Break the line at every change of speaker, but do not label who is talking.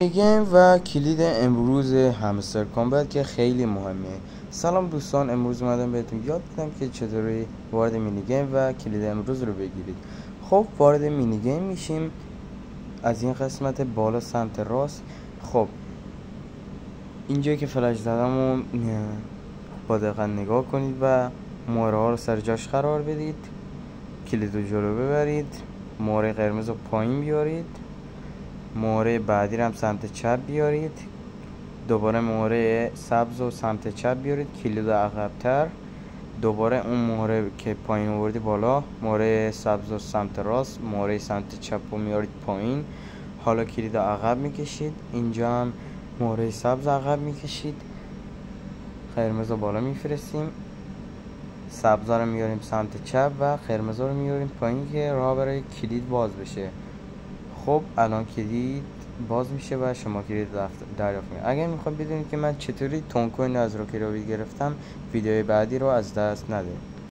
گیم و کلید امروز همستر کامبت که خیلی مهمه. سلام دوستان، امروز اومدم بهتون یاد بدم که چطوری وارد مینی گیم و کلید امروز رو بگیرید. خب وارد مینی گیم میشیم از این قسمت بالا سمت راست. خب اینجا که فلش زدم و با دقت نگاه کنید و مهره ها رو سر جاش قرار بدید، کلید رو جلو ببرید، مهره قرمز رو پایین بیارید، مهره بعدی رو هم سمت چپ بیارید، دوباره مهره سبز رو سمت چپ بیارید، کلید رو عقب‌تر، دوباره اون مهره که پایین آوردی بالا، مهره سبز رو سمت راست، مهره سمت چپ رو میارید پایین. حالا کلید رو عقب میکشید، اینجا هم مهره سبز عقب میکشید، قرمز رو بالا میفرستیم، سبز رو میاریم سمت چپ و قرمز رو میاریم پایین که راه برای کلید باز بشه. خب الان کلید باز میشه و شما کلید دریافت میکنید. اگر میخواد بدونید که من چطوری تون کوین از روکی راوی گرفتم، ویدیوی بعدی رو از دست نده.